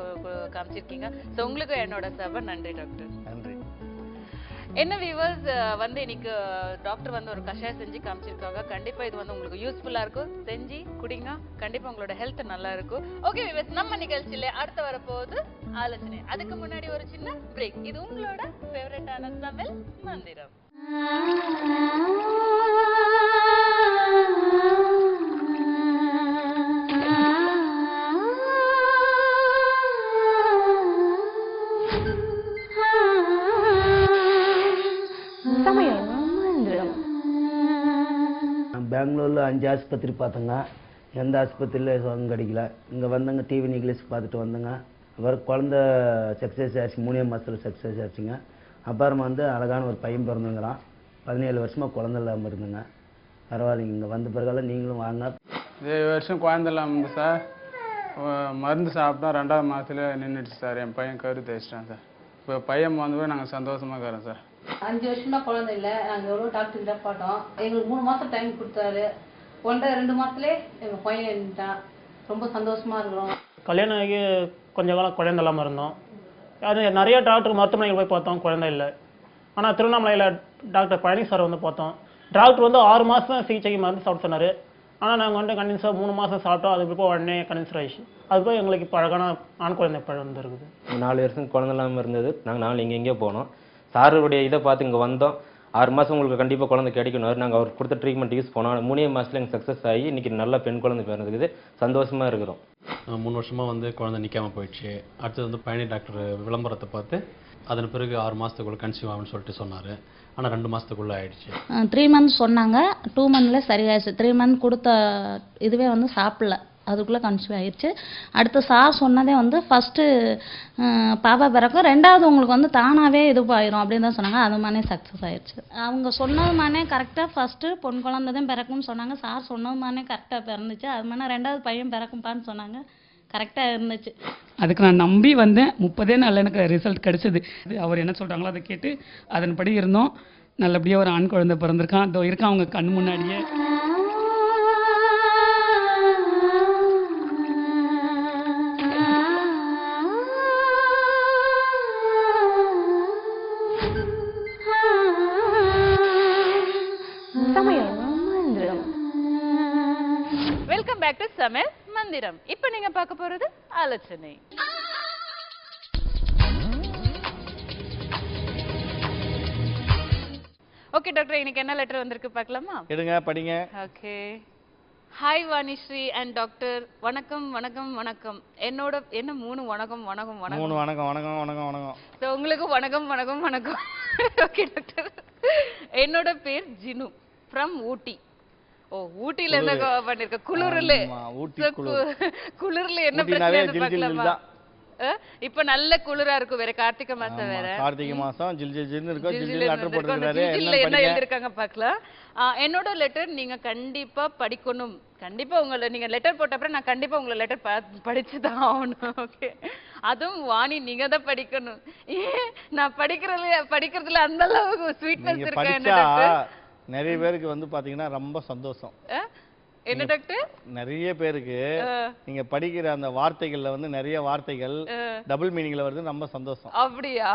காமிச்சிருக்கீங்க. ஸோ உங்களுக்கு என்னோட நன்றி டாக்டர். நன்றி. என்ன வியூவர்ஸ், வந்து இன்னைக்கு டாக்டர் வந்து ஒரு கஷாயம் செஞ்சு காமிச்சிருக்காங்க. கண்டிப்பா இது வந்து உங்களுக்கு யூஸ்ஃபுல்லா இருக்கும், செஞ்சு குடிங்க, கண்டிப்பா உங்களோட ஹெல்த் நல்லா இருக்கும். ஓகே வியூவர்ஸ், நம்ம நிகழ்ச்சியில அடுத்து வரப்போகுது ஆலோசனை. அதுக்கு முன்னாடி ஒரு சின்ன பிரேக். இது உங்களோட ஃபேவரட்டான சமையல் மந்திரம். பெங்களூரில் 5 ஆஸ்பத்திரி பார்த்தோங்க, எந்த ஆஸ்பத்திரியில் சுகம் கிடைக்கல. இங்கே வந்தங்க, டிவி நிகழ்ச்சி பார்த்துட்டு வந்தங்க. அப்புறம் குழந்த சக்ஸஸ் ஆச்சு, 3 மாதத்தில் சக்ஸஸ் ஆச்சுங்க. அப்புறம் வந்து அழகான ஒரு பையன் பிறந்துங்கிறான். 17 வருஷமாக குழந்தை இல்லாமல் இருந்துங்க. பரவாயில்லைங்க, இங்கே வந்த பிறகால நீங்களும் வாங்க. 7 வருஷம் குழந்தை இல்லாமல் சார், மருந்து சாப்பிட்டோம், 2ஆவது மாதத்தில் நின்றுடுச்சு சார். என் பையன் கரு தேய்ச்சிட்டான் சார். இப்போ பையன் வந்து நாங்கள் சந்தோஷமாக இருக்கிறோம் சார். 5 வருஷமா குழந்தை இல்லை. நாங்கள் எவ்வளோ டாக்டர் கிட்ட பார்த்தோம். எங்களுக்கு 3 மாதம் டைம் கொடுத்தாரு. 1.5-2 மாதத்துலேயே எங்கள் பையன் இருந்துட்டான். ரொம்ப சந்தோஷமா இருக்கிறோம். கல்யாணம் ஆகி கொஞ்ச காலம் குழந்தை இல்லாமல் இருந்தோம். அது நிறைய டாக்டர் மருத்துவமனைகள் போய் பார்த்தோம், குழந்தை இல்லை. ஆனால் திருவண்ணாமலையில் டாக்டர் பழனி சார் வந்து பார்த்தோம். டாக்டர் வந்து 6 மாதம் சிகிச்சைக்கு மருந்து சாப்பிட சொன்னார். ஆனால் நாங்கள் வந்து கன்வின்ஸாக 3 மாதம் சாப்பிட்டோம். அதுக்கு இப்போ உடனே கன்வின்ஸ் ஆயிடுச்சு. அதுக்கு எங்களுக்கு இப்போ அழகான ஆண் குழந்தை பழம் வந்துருக்குது. 4 வருஷம் குழந்தை இல்லாமல் இருந்தது. நாங்கள் இங்கே எங்கேயோ போனோம். சாருடைய இதை பார்த்து இங்கே வந்தோம். 6 மாதம் உங்களுக்கு கண்டிப்பாக குழந்தை கிடைக்கணும். நாங்கள் அவர் கொடுத்த ட்ரீட்மெண்ட் யூஸ் பண்ணோம். 3 மாதத்துல எங்களுக்கு சக்ஸஸ் ஆகி இன்றைக்கி நல்ல பெண் குழந்தை பிறந்துக்குது. சந்தோஷமாக இருக்கிறோம். 3 வருஷமாக வந்து குழந்தை நிற்காமல் போயிடுச்சு. அடுத்தது வந்து பழனி டாக்டர் விளம்பரத்தை பார்த்து அதன் பிறகு 6 மாதத்துக்குள்ளே கன்சீவ் ஆகும்னு சொல்லிட்டு சொன்னார். ஆனால் 2 மாதத்துக்குள்ளே ஆயிடுச்சு. 3 மந்த்ஸ் சொன்னாங்க. 2 மந்த்ல சரியாயிடுச்சு. 3 மந்த் கொடுத்த இதுவே வந்து சாப்பிடல, அதுக்குள்ளே கன்சீவ் ஆயிடுச்சு. அடுத்து சார் சொன்னதே வந்து ஃபஸ்ட்டு பாப்பா பிறக்கும், 2வது உங்களுக்கு வந்து தானாகவே இது ஆயிரும் அப்படின்னு தான் சொன்னாங்க. அது மாதிரியே சக்ஸஸ் ஆயிடுச்சு. அவங்க சொன்னது மாதிரியே கரெக்டாக ஃபஸ்ட்டு பொன் குழந்தை தான் பிறக்கும்னு சொன்னாங்க. சார் சொன்னது மாதிரியே கரெக்டாக பிறந்துச்சு. அது மாதிரி 2வது பையன் பிறக்கும்ப்பான்னு சொன்னாங்க. கரெக்டாக இருந்துச்சு. அதுக்கு நான் நம்பி வந்தேன். 30 நாளில் எனக்கு ரிசல்ட் கிடச்சிது. அவர் என்ன சொல்கிறாங்களோ அதை கேட்டு அதன்படி இருந்தோம். நல்லபடியாக ஒரு ஆண் குழந்தை பிறந்திருக்கான். அதோ இருக்கான் அவங்க கண் முன்னாடியே. வெல்கம் பேக் டு சமையல் மந்திரம். இப்போ நீங்க பார்க்க போறது ஆலோசனை. ஓகே டாக்டர், இன்னைக்கு என்ன லெட்டர் வந்திருக்கு பார்க்கலாமா? எடுங்க படிங்க. Okay. Hi Vanisri and doctor. வணக்கம் வணக்கம் வணக்கம். என்னோட என்ன 3 வணக்கம் வணக்கம் வணக்கம் 3 வணக்கம் வணக்கம் வணக்கம் வணக்கம். ஸோ உங்களுக்கு வணக்கம் வணக்கம் வணக்கம். ஓகே டாக்டர், என்னோட பேர் ஜினு ஃப்ரம் ஊட்டி. ஓ, ஊட்டில இருந்து பண்ணிருக்க. குளிர்ல குளிர்ல என்ன பிரச்சனை பார்க்கலாமா? இப்ப நல்ல குளிரா இருக்கும். வேற கார்த்திகை மாசம் வேற. கார்த்திகை மாசம் ஜில் ஜில் ஜில்னு இருக்கும். ஜில் ஜில் லெட்டர் போட்டுருக்காரு. என்ன எழுதிருக்காங்க பார்க்கலாம். என்னோட லெட்டர் நீங்க கண்டிப்பா படிக்கணும். கண்டிப்பா உங்களை நீங்க லெட்டர் போட்ட அப்புறம் நான் கண்டிப்பா உங்களை லெட்டர் படிச்சுதான் ஆகணும். ஓகே, அதுவும் வாணி நீங்க தான் படிக்கணும். நான் படிக்கிறதுல அந்த அளவுக்கு ஸ்வீட்னஸ் இருக்கேன். நிறைய பேருக்கு வந்து பாத்தீங்கன்னா ரொம்ப சந்தோஷம். என்ன டாக்டர்? நிறைய பேருக்கு நீங்க படிக்கிற அந்த வார்த்தைகள்ல வந்து நிறைய வார்த்தைகள் டபுள் மீனிங்ல வருது. ரொம்ப சந்தோஷம். அப்படியா?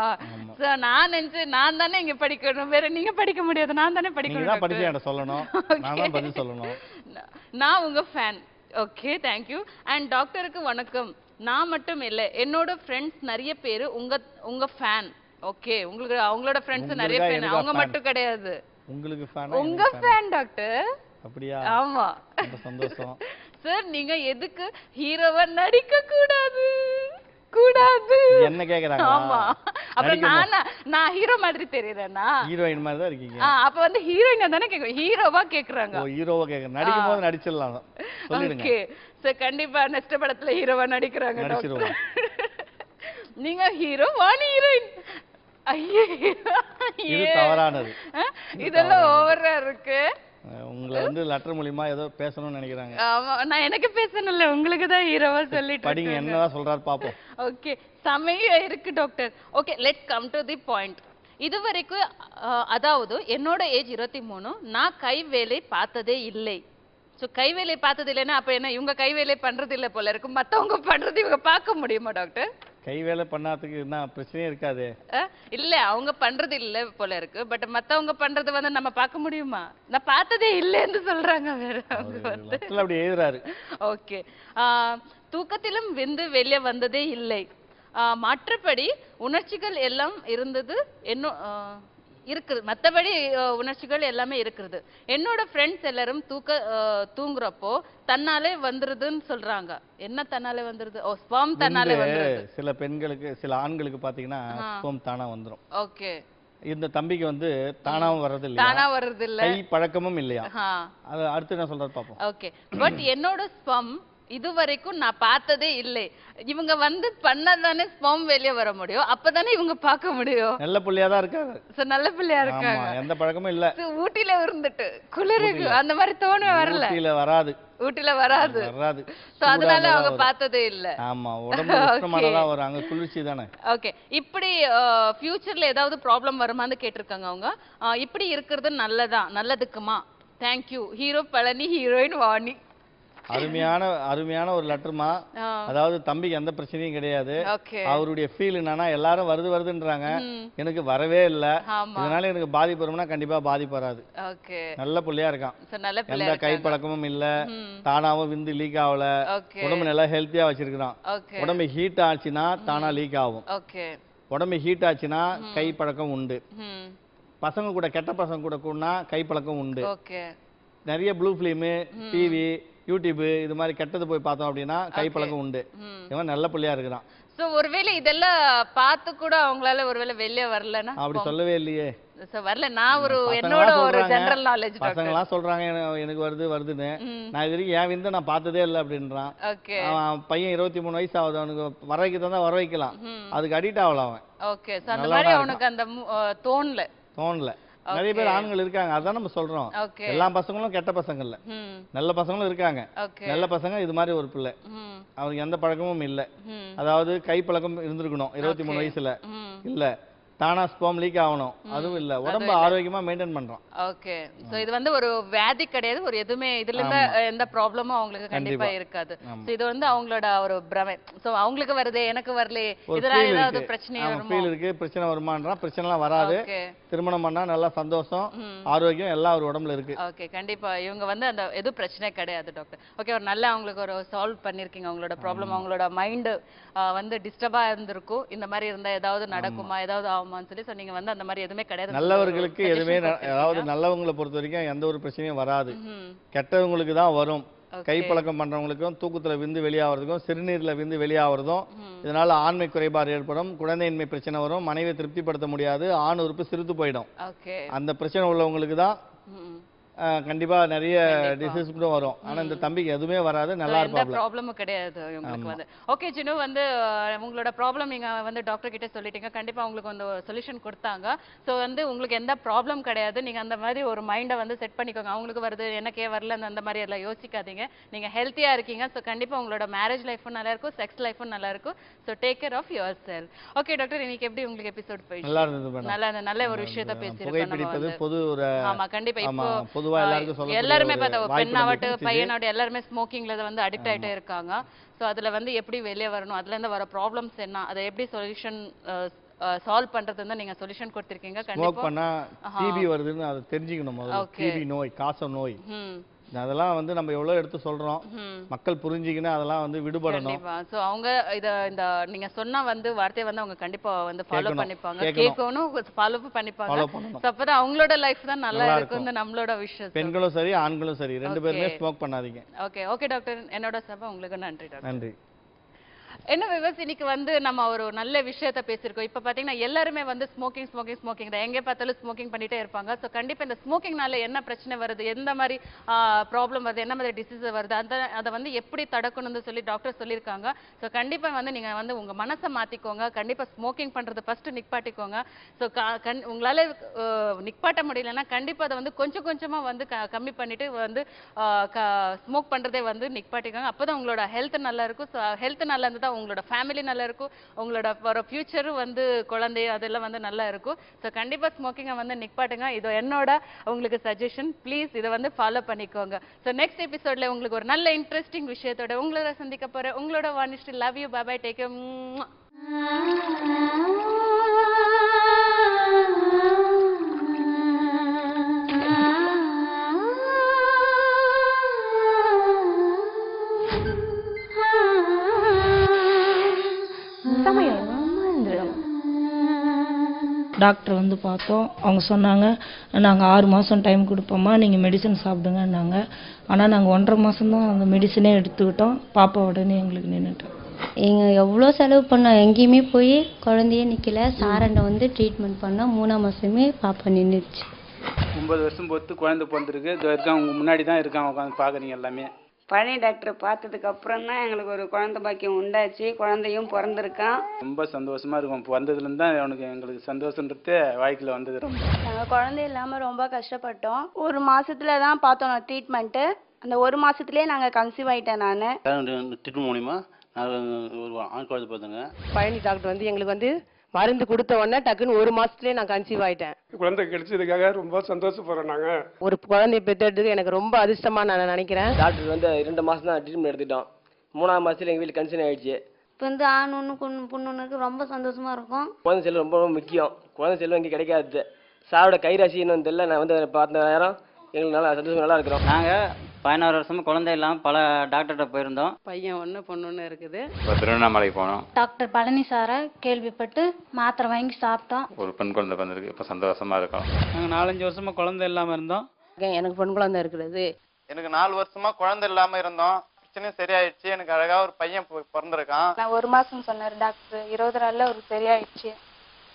நான் நினைச்சு நான் தானே இங்க படிக்கணும், வேற நீங்க படிக்க முடியாது. நான் தானே படிக்கணும். நீங்க தான் படிச்சு என்கிட்ட சொல்லணும், நான் தான் பதில் சொல்லணும். நான் உங்க fan. Okay, thank you. And டாக்டருக்கு வணக்கம். நான் மட்டும் இல்லை, என்னோட ஃப்ரெண்ட்ஸ் நிறைய பேர் உங்க ஃபேன். ஓகே, உங்களுக்கு அவங்களோட ஃப்ரெண்ட்ஸ் நிறைய ஃபேன், அவங்க மட்டும் கிடையாது. உங்களுக்கு ஃபேன்? உங்க ஃபேன் டாக்டர். அப்படியா? ஆமா, ரொம்ப சந்தோஷம். சார், நீங்க எதுக்கு ஹீரோவா நடிக்க கூடாது? என்ன கேக்குறாங்க? ஆமா, அப்புறம் நான் ஹீரோ மாதிரி தெரியறேனா? ஹீரோயின் மாதிரி தான் இருக்கீங்க. அப்ப வந்து ஹீரோயினா தானே கேக்குறீங்க, ஹீரோவா கேக்குறாங்க. ஓ, ஹீரோவா கேக்குறாங்க. நடிக்கும் போது நடிச்சிடலாம், சொல்லிடுங்க. ஓகே சார், கண்டிப்பா நெக்ஸ்ட் படத்துல ஹீரோவா நடிக்கிறாங்க டாக்டர். நீங்க ஹீரோ, வாணி ஹீரோயின். இது தவறானது. இதெல்லாம் ஓவரா இருக்கு. உங்களை வந்து லெட்டர் மூலமா ஏதோ பேசணும்னு நினைக்கிறாங்க. ஆமா, நான் எனக்கு பேசணும்ல, உங்களுக்கு தான் ஹீரோவா சொல்லிட்டு படிங்க, என்னதான் சொல்றாரு பாப்போம். ஓகே, செமையா இருக்கு doctor. Okay, let's come to the point. இதுவரைக்கும் அதாவது என்னோட ஏஜ் 23. நான் கை வேலை பார்த்ததே இல்லை. ஸோ கை வேலை பார்த்தது இல்லைன்னா அப்ப என்ன, இவங்க கை வேலை பண்றது இல்லை போல இருக்கும். மத்தவங்க பண்றது இவங்க பார்க்க முடியுமா டாக்டர்? கை வேலை பண்ணாததுக்கு என்ன பிரச்சனையே இருக்காது. இல்ல, அவங்க பண்றது இல்ல போல இருக்கு. பட் மத்தவங்க பண்றது வந்து நம்ம பார்க்க முடியுமா? நான் பார்த்ததே இல்லைன்னு சொல்றாங்க வேற. அவங்க வந்து அப்படி எழுதுறாரு. ஓகே, தூக்கத்திலும் விந்து வெளியே வந்ததே இல்லை. மற்றபடி உணர்ச்சிகள் எல்லாம் இருந்தது. இருக்குது, மற்றபடி உணர்ச்சிகள் எல்லாமே இருக்குது. என்னோட ஃப்ரெண்ட்ஸ் எல்லாரும் தூங்குறப்போ தன்னாலே வந்துருதுன்னு சொல்றாங்க. என்ன தன்னாலே வந்துருது? ஓ, ஸ்பெர்ம் தன்னாலே வந்துருது. சில பெண்களுக்கு, சில ஆண்களுக்கு பாத்தீங்கன்னா ஸ்பெர்ம் தானா வந்துரும். ஓகே, இந்த தம்பிக்கு வந்து தானாவும் வர்றது இல்ல, தானா வர்றது இல்ல, கை பழக்கமும் இல்லையா. அது அடுத்து என்ன சொல்றது பாப்போம். ஓகே, பட் என்னோட ஸ்பெர்ம் இது வரைக்கும் நான் பார்த்ததே இல்லை. இவங்க வந்து பண்ணாதானே ஸ்பெர்ம் வெளியே வர முடியும், அப்பதானே இவங்க பார்க்க முடியும். நல்ல பிள்ளையா தான் இருக்காங்க. சோ நல்ல பிள்ளையா இருக்காங்க. எந்த பழக்கமும் இல்ல. ஊட்டில இருந்துட்டு குளிருக்கு அந்த மாதிரி தோணவே வரல. ஊட்டில வராது. ஊட்டில வராது. சோ அதனால அவங்க பார்த்ததே இல்ல. ஆமா, உடம்பு உஷ்ணமானதா வரும், அங்க குளிர்ச்சி தானே. ஓகே, இப்படி ஃபியூச்சர்ல ஏதாவது ப்ராப்ளம் வருமான்னு கேட்டிருக்காங்க அவங்க. இப்படி இருக்கிறது நல்லதுக்குமா? Thank you. Hero Palani, heroine Vani. அருமையான ஒரு லெட்டர்மா. அதாவது தம்பிக்கு எந்த பிரச்சனையும் கிடையாது. அவருடைய ஃபீல் என்னன்னா எல்லாரும் வருதுன்றாங்க, எனக்கு வரவே இல்ல, இதனால எனக்கு பாதிப்பு வரும்னா கண்டிப்பா பாதிப்பு வராது. நல்ல பிள்ளையா இருக்கான், எந்த கை பழக்கமும் இல்ல, தானாவும் விந்து லீக் ஆகல, உடம்பு நல்லா ஹெல்த்தியா வச்சிருக்கான். உடம்பு ஹீட் ஆச்சுன்னா தானா லீக் ஆகும். உடம்பு ஹீட் ஆச்சுன்னா கை பழக்கம் உண்டு. பசங்க கூட கெட்ட பசங்க கூட கூடனா கை பழக்கம் உண்டு. நிறைய ப்ளூ ஃபிலிமு, டிவி, யூடியூப் இது மாதிரி கெட்டது போய் பார்த்தோம் அப்படின்னா கை பழக்கம் உண்டு. இவன் நல்ல பிள்ளையா இருக்கிறான். சோ ஒருவேளை இதெல்லாம் பார்த்து கூட அவங்களால ஒருவேளை வெளியே வரலன்னா? அப்படி சொல்லவே இல்லையே. வரல, நான் என்னோட ஒரு ஜெனரல் நாலேஜ். பசங்க எல்லாம் சொல்றாங்க எனக்கு வருதுன்னு. நான் இது வரைக்கும் என் விந்த நான் பார்த்ததே இல்லை அப்படின்றான். அவன் பையன் 23 வயசு ஆகுது, அவனுக்கு வர வைக்க தான் வர வைக்கலாம், அதுக்கு அடிக்ட் ஆகல அவன். ஓகே, சோ அந்த மாதிரி அவனுக்கு அந்த தோணல. நிறைய பேர் ஆண்கள் இருக்காங்க, அதான் நம்ம சொல்றோம். எல்லா பசங்களும் கெட்ட பசங்க இல்ல, நல்ல பசங்களும் இருக்காங்க. நல்ல பசங்க இது மாதிரி ஒரு பிள்ளை, அவனுக்கு எந்த பழக்கமும் இல்ல. அதாவது கை பழக்கம் இருந்திருக்கணும் 23 வயசுல, இல்ல தானா ஸ்பெர்ம் லீக் ஆகணும், அதுவும் இல்ல, உடம்பு ஆரோக்கியமா மெயின்டைன் பண்றான். ஓகே, சோ இது வந்து ஒரு வியாதி கிடையாது, ஒரு எதுமே இதுல இருந்து எந்த ப்ராப்ளமும் அவங்களுக்கு கண்டிப்பா இருக்காது. சோ இது வந்து அவங்களோட ஒரு பிரமை. சோ அவங்களுக்கு வருதே எனக்கு வரல, இதெல்லாம் ஏதாவது பிரச்சனை வருமா? ஃபீல் இருக்கு, பிரச்சனை வருமான்றா, பிரச்சனை எல்லாம் வராது. திருமணம் பண்ணா நல்லா சந்தோஷம், ஆரோக்கியம் எல்லாம் ஒரு உடம்புல இருக்கு. ஓகே, கண்டிப்பா இவங்க வந்து அந்த எது பிரச்சனை கிடையாது டாக்டர். ஓகே, ஒரு நல்ல அவங்களுக்கு ஒரு சால்வ் பண்ணிருக்கீங்க அவங்களோட ப்ராப்ளம். அவங்களோட மைண்ட் வந்து டிஸ்டர்பா இருந்திருக்கும், இந்த மாதிரி இருந்தா ஏதாவது நடக்குமா, ஏதாவது சொல்லி. சோ நீங்க வந்து அந்த மாதிரி எதுவுமே கிடையாது. நல்லவர்களுக்கு எதுவுமே, அதாவது நல்லவங்களை பொறுத்த வரைக்கும் எந்த ஒரு பிரச்சனையும் வராது, கெட்டவங்களுக்கு தான் வரும். கை பழக்கம் பண்றவங்களுக்கும் தூக்கத்துல விந்து வெளியாகிறதுக்கும் சிறுநீர்ல விந்து வெளியாகிறதும் இதனால ஆண்மை குறைபாடு ஏற்படும், குழந்தையின்மை பிரச்சனை வரும், மனைவியை திருப்திப்படுத்த முடியாது, ஆண் உறுப்பு சிறுத்து போயிடும். அந்த பிரச்சனை உள்ளவங்களுக்கு தான் கண்டிப்பா நிறைய டிசீஸ் கூட வரும். ஆனா இந்த தம்பிக்கு எதுவுமே வராது, நல்லா இருப்பாப்ல, ப்ராப்ளமும் கிடையாது உங்களுக்கு வந்து. ஓகே ஜினு, வந்து உங்களோட ப்ராப்ளம் நீங்க வந்து டாக்டர் கிட்ட சொல்லிட்டீங்க, கண்டிப்பா உங்களுக்கு வந்து சொல்யூஷன் கொடுத்தாங்க. சோ வந்து உங்களுக்கு எந்த ப்ராப்ளம் கிடையாது, நீங்க அந்த மாதிரி ஒரு மைண்டை வந்து செட் பண்ணிக்கோங்க. அவங்களுக்கு வருது எனக்கே வரல அந்த மாதிரி எல்லாம் யோசிக்காதீங்க. நீங்க ஹெல்த்தியா இருக்கீங்க, சோ கண்டிப்பா உங்களோட மேரேஜ் லைஃபும் நல்லா இருக்கும், செக்ஸ் லைஃபும் நல்லா இருக்கும். So take care of yourself. Okay doctor, இன்னைக்கு எப்படி உங்களுக்கு எபிசோட் போயிடுச்சு? நல்லா இருந்தது, நல்ல ஒரு விஷயத்தை பேசியிருக்கோம். ஆமா, கண்டிப்பா இப்போ எல்லாருமே பார்த்தா பெண்ணாவட்டு பையனோட எல்லாருமே ஸ்மோக்கிங்ல வந்து அடிக்ட் ஆயிட்டே இருக்காங்க. சோ அதுல வந்து எப்படி வெளியே வரணும், அதுல இருந்து வர ப்ராப்ளம்ஸ் என்ன, அதை எப்படி சொல்யூஷன் சால்வ் பண்றது வந்து நீங்க சொல்யூஷன் கொடுத்திருக்கீங்க. கண்டிப்பா பண்ணா டிபி வருதுன்னு அதை தெரிஞ்சுக்கணும். டிபி நோய், காச நோய், அதெல்லாம் வந்து நம்ம எவ்வளவு எடுத்து சொல்றோம், மக்கள் புரிஞ்சிக்கணும், அதெல்லாம் வந்து விடுபடணும். சோ அவங்க இந்த நீங்க சொன்ன வந்து வார்த்தையை வந்து அவங்க கண்டிப்பா வந்து ஃபாலோ பண்ணிப்பாங்க, கேட்கணும், ஃபாலோ பண்ணிப்பாங்க. சோ அப்பதான் அவங்களோட லைஃப் தான் நல்லா இருக்கும். இந்த நம்மளோட விஷயம், பெண்களும் சரி ஆண்களும் சரி ரெண்டு பேருமே ஸ்மோக் பண்ணாதீங்க. ஓகே டாக்டர், என்னோட சபை உங்களுக்கு நன்றி டாக்டர். நன்றி. என்ன விவசாய, இன்னைக்கு வந்து நம்ம ஒரு நல்ல விஷயத்த பேசியிருக்கோம். இப்ப பாத்தீங்கன்னா எல்லாருமே வந்து ஸ்மோக்கிங் தான், எங்க பார்த்தாலும் ஸ்மோக்கிங் பண்ணிட்டே இருப்பாங்க. சோ கண்டிப்பா இந்த ஸ்மோக்கிங்னால என்ன பிரச்சனை வருது, எந்த மாதிரி ப்ராப்ளம் வருது, என்ன மாதிரி டிசீஸ் வருது, அதை வந்து எப்படி தடுக்கணும்னு சொல்லி டாக்டர் சொல்லியிருக்காங்க. சோ கண்டிப்பா வந்து நீங்க வந்து உங்க மனசை மாத்திக்கோங்க, கண்டிப்பா ஸ்மோக்கிங் பண்றது ஃபர்ஸ்ட் நிப்பாட்டிக்கோங்க. சோ உங்களால நிப்பாட்ட முடியலன்னா கண்டிப்பா அதை வந்து கொஞ்சம் கொஞ்சமா வந்து கம்மி பண்ணிட்டு வந்து ஸ்மோக் பண்றதே வந்து நிப்பாட்டிக்கோங்க. அப்பதான் உங்களோட ஹெல்த் நல்லா இருக்கும். ஹெல்த் நல்லா இருந்தா உங்களோட ஃபேமிலி நல்லா இருக்கும், உங்களோட வர ஃபியூச்சரும் வந்து குழந்தை அதெல்லாம் வந்து நல்லா இருக்கும். ஸோ கண்டிப்பா ஸ்மோக்கிங்கை வந்து நிப்பாட்டுங்க. இது என்னோட உங்களுக்கு சஜஷன், ப்ளீஸ் இதை வந்து ஃபாலோ பண்ணிக்கோங்க. ஸோ நெக்ஸ்ட் எபிசோட்ல உங்களுக்கு ஒரு நல்ல இன்ட்ரெஸ்டிங் விஷயத்தோட உங்களோட சந்திக்க போறேன். உங்களோட Vanishree. Love you, bye bye, take care. Doctor வந்து பார்த்தோம், அவங்க சொன்னாங்க நாங்கள் 6 மாதம் டைம் கொடுப்போம்மா, நீங்கள் மெடிசன் சாப்பிடுங்கன்னாங்க. ஆனால் நாங்கள் 1.5 மாதம் தான் அந்த மெடிசனே எடுத்துக்கிட்டோம். பாப்பா உடனே எங்களுக்கு நின்றுட்டோம். எங்கள் எவ்வளோ செலவு பண்ணோம், எங்கேயுமே போய் குழந்தையே நிற்கல. சாரண்டை வந்து ட்ரீட்மெண்ட் பண்ணோம், 3ஆம் மாதமே பாப்பா நின்றுச்சு. 9 வருஷம் பொறுத்து குழந்தை பிறந்திருக்கு. இது வரைக்கும் அவங்க முன்னாடி தான் இருக்காங்க, உட்காந்து பார்க்குறீங்க எல்லாமே. பழனி டாக்டரை பார்த்ததுக்கு அப்புறம் தான் எங்களுக்கு ஒரு குழந்தை பாக்கியம் உண்டாச்சு. குழந்தையும் பிறந்திருக்கான். ரொம்ப சந்தோஷமா இருக்கும். பிறந்ததுலேருந்து தான் எங்களுக்கு சந்தோஷன்றது வாழ்க்கையில் வந்தது. ரொம்ப நாங்கள் குழந்தை இல்லாமல் ரொம்ப கஷ்டப்பட்டோம். ஒரு மாசத்துல தான் பார்த்தோம் ட்ரீட்மெண்ட்டு. அந்த ஒரு மாசத்துலேயே நாங்கள் கன்சீவ் ஆகிட்டேன். நான் ட்ரீட்மெண்ட் மூலிமா நான் ஒரு ஆண் குழந்தை பார்த்தேங்க. பழனி டாக்டர் வந்து எங்களுக்கு மருந்து கொடுத்த உடனே டக்குன்னு ஒரு மாசத்துலயே நான் கன்சீவ் ஆயிட்டேன். குழந்தை கிடைச்சதுக்காக ரொம்ப சந்தோஷப்படுறோம். நாங்க ஒரு குழந்தைய பெற்றெடுத்து எனக்கு ரொம்ப அதிர்ஷ்டமா நான் நினைக்கிறேன். டாக்டர் 2 மாசம் தான் ட்ரீட்மெண்ட் எடுத்துட்டோம். 3ஆவது மாசத்துல எங்க வீட்டுல கன்சீவ் ஆயிடுச்சு. இப்போ ஆண் ஒன்று பொண்ணு ஒன்றுக்கு ரொம்ப சந்தோஷமா இருக்கும். குழந்தை செல்வம் ரொம்ப ரொம்ப முக்கியம். குழந்தை செல்வம் இங்கே கிடைக்காது. சாரோட கைராசி இன்னும் தெரியல. நான் பார்த்த நேரம் எங்களுக்கு நல்லா சந்தோஷம் நல்லா இருக்கிறோம். நாங்கள் 16 வருஷமா குழந்தை இல்லாமல் பல டாக்டர்கிட்ட போயிருந்தோம். பையன் ஒன்று பொண்ணு ஒன்று இருக்குது. திருவண்ணாமலைக்கு போனோம். டாக்டர் பழனி சாரை கேள்விப்பட்டு மாத்திரை வாங்கி சாப்பிட்டோம். ஒரு பெண் குழந்தை வந்திருக்கு. இப்போ சந்தோஷமா இருக்கோம். நாங்கள் 4-5 வருஷமா குழந்தை இல்லாமல் இருந்தோம். எனக்கு பெண் குழந்தை இருக்கிறது. எனக்கு 4 வருஷமா குழந்தை இல்லாம இருந்தோம். பிரச்சனையும் சரியாயிடுச்சு. எனக்கு அழகா ஒரு பையன் பிறந்திருக்கான். நான் 1 மாசம் சொன்னார் டாக்டர். 20 நாள்ல ஒரு சரியாயிடுச்சு.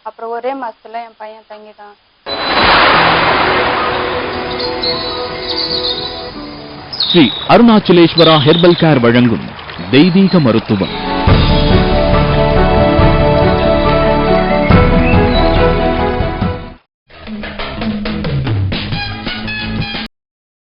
அப்புறம் ஒரே மாசத்துல என் பையன் தங்கிட்டான். ஸ்ரீ அருணாச்சலேஸ்வரா ஹெர்பல் கேர் வழங்கும் தெய்வீக மருத்துவம்.